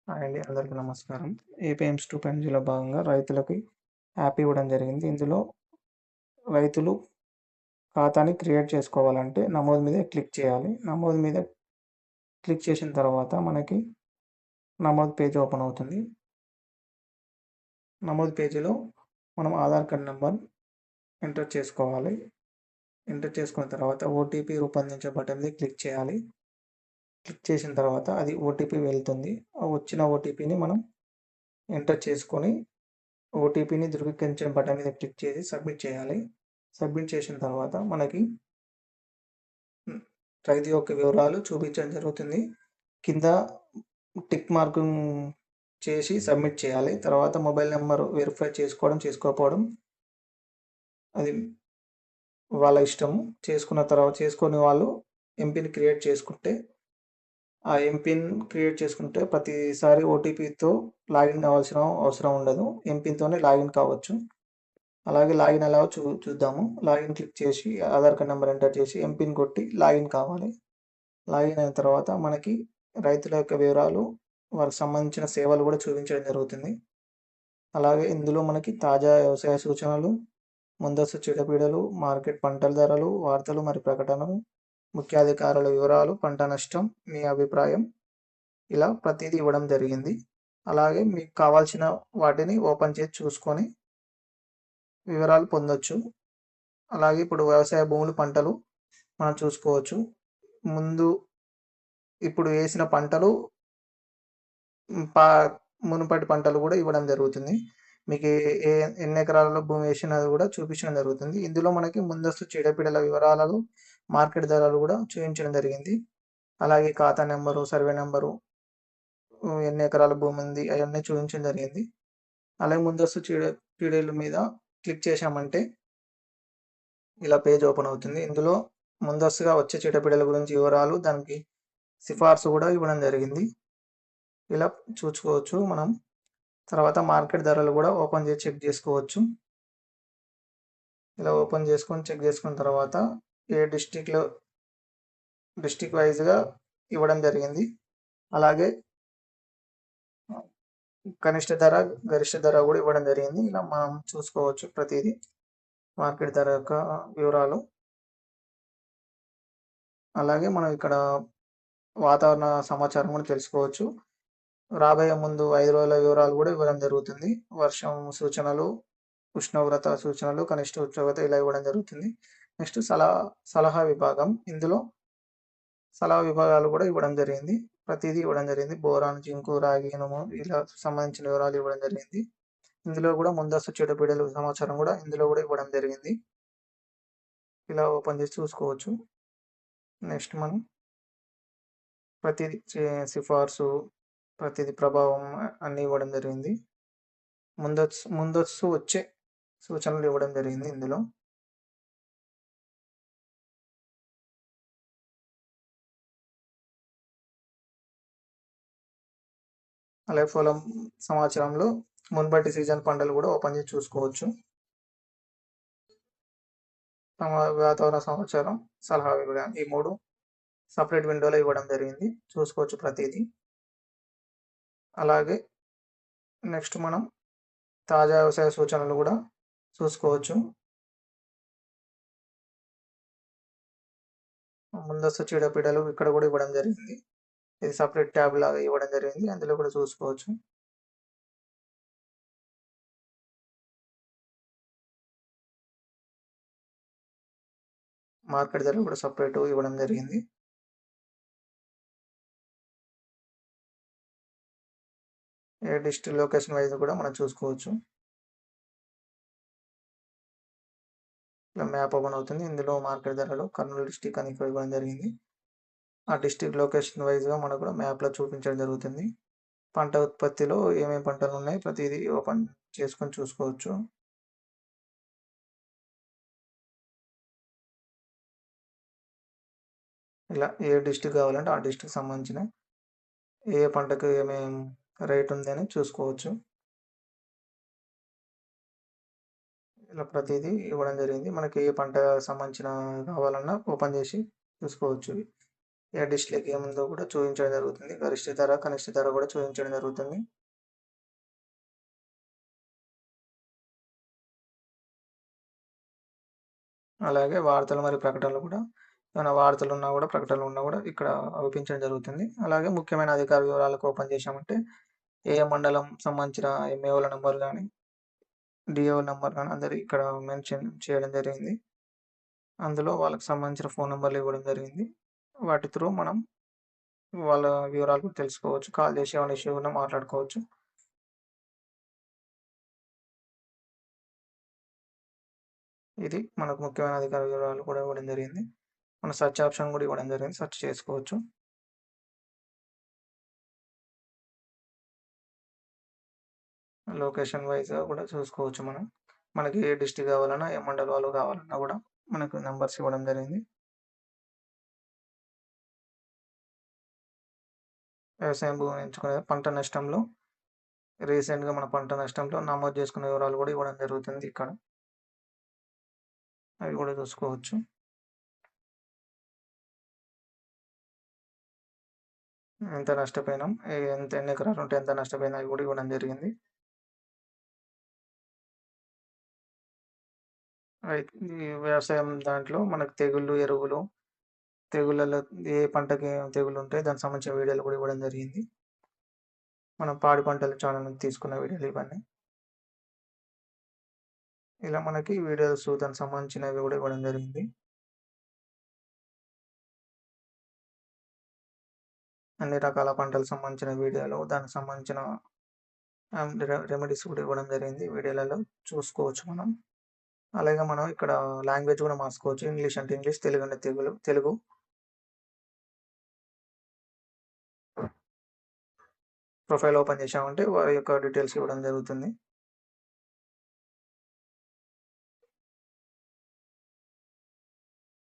Hi అండి. అందరికీ నమస్కారం. ఏపీఎమ్స్ 2.0లో భాగంగా రైతులకి యాప్ ఇవ్వడం జరిగింది. ఇందులో రైతులు ఖాతాని క్రియేట్ చేసుకోవాలంటే నమోదు మీద క్లిక్ చేయాలి. నమోదు మీద క్లిక్ చేసిన తర్వాత మనకి నమోదు పేజ్ ఓపెన్ అవుతుంది. నమోదు పేజీలో మనం ఆధార్ కార్డ్ నంబర్ ఎంటర్ చేసుకోవాలి. ఎంటర్ చేసుకున్న తర్వాత ఓటీపీ రూపొందించే బటన్ మీద క్లిక్ చేయాలి. క్లిక్ చేసిన తర్వాత అది ఓటీపీ వెళ్తుంది. ఆ వచ్చిన ఓటీపీని మనం ఎంటర్ చేసుకొని ఓటీపీని ధృవీకరించిన బటన్ మీద క్లిక్ చేసి సబ్మిట్ చేయాలి. సబ్మిట్ చేసిన తర్వాత మనకి రైతు యొక్క వివరాలు చూపించడం జరుగుతుంది. కింద టిక్ మార్కింగ్ చేసి సబ్మిట్ చేయాలి. తర్వాత మొబైల్ నెంబర్ వెరిఫై చేసుకోవడం, చేసుకోకపోవడం అది వాళ్ళ ఇష్టము. చేసుకున్న తర్వాత చేసుకొని వాళ్ళు ఎంపిన్ క్రియేట్ చేసుకుంటే ఆ ఎంపిన్ క్రియేట్ చేసుకుంటే ప్రతిసారి ఓటీపీతో లాగిన్ కావాల్సిన అవసరం ఉండదు. ఎంపిన్‌తోనే లాగిన్ కావచ్చు. అలాగే లాగిన్ ఎలాగో చూద్దాము. లాగిన్ క్లిక్ చేసి ఆధార్ కార్డ్ నంబర్ ఎంటర్ చేసి ఎంపిన్ కొట్టి లాగిన్ కావాలి. లాగిన్ అయిన తర్వాత మనకి రైతుల యొక్క వివరాలు, వారికి సంబంధించిన సేవలు కూడా చూపించడం జరుగుతుంది. అలాగే ఇందులో మనకి తాజా వ్యవసాయ సూచనలు, ముందస్తు చీడపీడలు, మార్కెట్ పంటల ధరలు, వార్తలు మరియు ప్రకటనలు, ముఖ్యాధికారుల వివరాలు, పంట నష్టం, మీ అభిప్రాయం ఇలా ప్రతిదీ ఇవ్వడం జరిగింది. అలాగే మీకు కావాల్సిన వాటిని ఓపెన్ చేసి చూసుకొని వివరాలు పొందొచ్చు. అలాగే ఇప్పుడు వ్యవసాయ భూములు, పంటలు మనం చూసుకోవచ్చు. ముందు ఇప్పుడు వేసిన పంటలు పా మునుపటి పంటలు కూడా ఇవ్వడం జరుగుతుంది. మీకు ఎన్ని ఎకరాలలో భూమి వేసినది కూడా చూపించడం జరుగుతుంది. ఇందులో మనకి ముందస్తు చీడపీడల వివరాలు, మార్కెట్ ధరలు కూడా చూపించడం జరిగింది. అలాగే ఖాతా నెంబరు, సర్వే నెంబరు, ఎన్ని ఎకరాల భూమి ఉంది అవన్నీ చూపించడం జరిగింది. అలాగే ముందస్తు చీడల మీద క్లిక్ చేశామంటే ఇలా పేజ్ ఓపెన్ అవుతుంది. ఇందులో ముందస్తుగా వచ్చే చీడపీడల గురించి వివరాలు, దానికి సిఫార్సు కూడా ఇవ్వడం జరిగింది. ఇలా చూసుకోవచ్చు మనం. తర్వాత మార్కెట్ ధరలు కూడా ఓపెన్ చేసి చెక్ చేసుకోవచ్చు. ఇలా ఓపెన్ చేసుకొని చెక్ చేసుకున్న తర్వాత ఏ డిస్టిక్ వైజ్గా ఇవ్వడం జరిగింది. అలాగే కనిష్ట ధర, గరిష్ట ధర కూడా ఇవ్వడం జరిగింది. ఇలా మనం చూసుకోవచ్చు ప్రతిదీ మార్కెట్ ధర యొక్క వివరాలు. అలాగే మనం ఇక్కడ వాతావరణ సమాచారం కూడా తెలుసుకోవచ్చు. రాబోయే ముందు 5 రోజుల వివరాలు కూడా ఇవ్వడం జరుగుతుంది. వర్షం సూచనలు, ఉష్ణోగ్రత సూచనలు, కనిష్ట ఉష్ణోగ్రత ఇలా ఇవ్వడం జరుగుతుంది. నెక్స్ట్ సలహా విభాగం. ఇందులో సలహా విభాగాలు కూడా ఇవ్వడం జరిగింది. ప్రతిదీ ఇవ్వడం జరిగింది. బోరాన్, జింకు, రాగి, ఇనుము ఇలా సంబంధించిన వివరాలు ఇవ్వడం జరిగింది. ఇందులో కూడా ముందస్తు చీడపీడల సమాచారం కూడా ఇందులో కూడా ఇవ్వడం జరిగింది. ఇలా ఓపెన్ చేసి చూసుకోవచ్చు. నెక్స్ట్ మనం ప్రతిదీ సిఫార్సు, ప్రతిదీ ప్రభావం అన్నీ ఇవ్వడం జరిగింది. ముందస్తు వచ్చే సూచనలు ఇవ్వడం జరిగింది ఇందులో. అలాగే పొలం సమాచారంలో మున్పటి సీజన్ పంటలు కూడా ఓపెన్ చేసి చూసుకోవచ్చు. వాతావరణ సమాచారం, సలహా వివరణ ఈ 3 సపరేట్ విండోలో ఇవ్వడం జరిగింది. చూసుకోవచ్చు ప్రతిదీ. అలాగే నెక్స్ట్ మనం తాజా వ్యవసాయ సూచనలు కూడా చూసుకోవచ్చు. ముందస్తు చీడపీడలు ఇక్కడ కూడా ఇవ్వడం జరిగింది. ఇది సపరేట్ ట్యాబ్ లాగా ఇవ్వడం జరిగింది. అందులో కూడా చూసుకోవచ్చు. మార్కెట్ ధరలు కూడా సపరేట్ ఇవ్వడం జరిగింది. ఏ డిస్ట్రిక్ట్ లొకేషన్ వైజ్ కూడా మనం చూసుకోవచ్చు. ఇలా మ్యాప్ ఓపెన్ అవుతుంది. ఇందులో మార్కెట్ ధరలు కర్నూలు డిస్టిక్ అని ఇక్కడ ఇవ్వడం జరిగింది. ఆ డిస్ట్రిక్ట్ లొకేషన్ వైజ్గా మనకు కూడా మ్యాప్లో చూపించడం జరుగుతుంది. పంట ఉత్పత్తిలో ఏమేమి పంటలు ఉన్నాయి ప్రతిదీ ఓపెన్ చేసుకొని చూసుకోవచ్చు. ఇలా ఏ డిస్ట్రిక్ట్ కావాలంటే ఆ డిస్ట్రిక్ట్ సంబంధించిన ఏ పంటకు ఏమేమి రేట్ ఉందని చూసుకోవచ్చు. ఇలా ప్రతిదీ ఇవ్వడం జరిగింది. మనకి ఏ పంట సంబంధించిన కావాలన్నా ఓపెన్ చేసి చూసుకోవచ్చు. ఏ డిస్‌ప్లేకి ఏముందో కూడా చూపించడం జరుగుతుంది. గరిష్ట ధర, కనిష్ట ధర కూడా చూపించడం జరుగుతుంది. అలాగే వార్తలు మరియు ప్రకటనలు కూడా ఏమైనా వార్తలున్నా కూడా, ప్రకటనలున్నా కూడా ఇక్కడ చూపించడం జరుగుతుంది. అలాగే ముఖ్యమైన అధికార వివరాలకు ఓపెన్ చేశామంటే ఏ మండలం సంబంధించిన ఎంఏఓల నంబర్ గానీ, డీఓ నంబర్ గానీ అందరూ ఇక్కడ మెన్షన్ చేయడం జరిగింది. అందులో వాళ్ళకి సంబంధించిన ఫోన్ నంబర్లు ఇవ్వడం జరిగింది. వాటి త్రూ మనం వాళ్ళ వివరాలు కూడా తెలుసుకోవచ్చు. కాల్ చేసి ఏమైనా ఇష్యూ ఉన్నా మాట్లాడుకోవచ్చు. ఇది మనకు ముఖ్యమైన అధికార వివరాలు కూడా ఇవ్వడం జరిగింది. మన సెర్చ్ ఆప్షన్ కూడా ఇవ్వడం జరిగింది. సెర్చ్ చేసుకోవచ్చు. లొకేషన్ వైస్‌గా కూడా చూసుకోవచ్చు మనం. మనకి ఏ డిస్ట్రిక్ట్ కావాలన్నా, ఏ మండలాలు కావాలన్నా కూడా మనకు నంబర్స్ ఇవ్వడం జరిగింది. వ్యవసాయం భూమిని ఎంచుకునే పంట నష్టంలో రీసెంట్‌గా మన పంట నష్టంలో నమోదు చేసుకున్న వివరాలు కూడా ఇవ్వడం జరుగుతుంది ఇక్కడ. అవి కూడా చూసుకోవచ్చు. ఎంత నష్టపోయినాం, ఎన్ని ఎకరాలు ఉంటే ఎంత నష్టపోయింది అవి కూడా ఇవ్వడం జరిగింది. ఈ వ్యవసాయం దాంట్లో మనకు తెగుళ్ళు, ఎరువులు, తెగుళ్ళలో ఏ పంటకి తెగులుంటాయి దానికి సంబంధించిన వీడియోలు కూడా ఇవ్వడం జరిగింది. మనం పాడి పంటల ఛానల్ నుంచి తీసుకున్న వీడియోలు ఇవన్నీ. ఇలా మనకి వీడియోస్ దానికి సంబంధించినవి కూడా ఇవ్వడం జరిగింది. అన్ని రకాల పంటలకు సంబంధించిన వీడియోలు, దానికి సంబంధించిన రెమెడీస్ కూడా ఇవ్వడం జరిగింది. వీడియోలలో చూసుకోవచ్చు మనం. అలాగే మనం ఇక్కడ లాంగ్వేజ్ కూడా మార్చుకోవచ్చు. ఇంగ్లీష్ అంటే ఇంగ్లీష్, తెలుగు అంటే తెలుగు. ప్రొఫైల్ ఓపెన్ చేశామంటే వారి యొక్క డీటెయిల్స్ ఇవ్వడం జరుగుతుంది.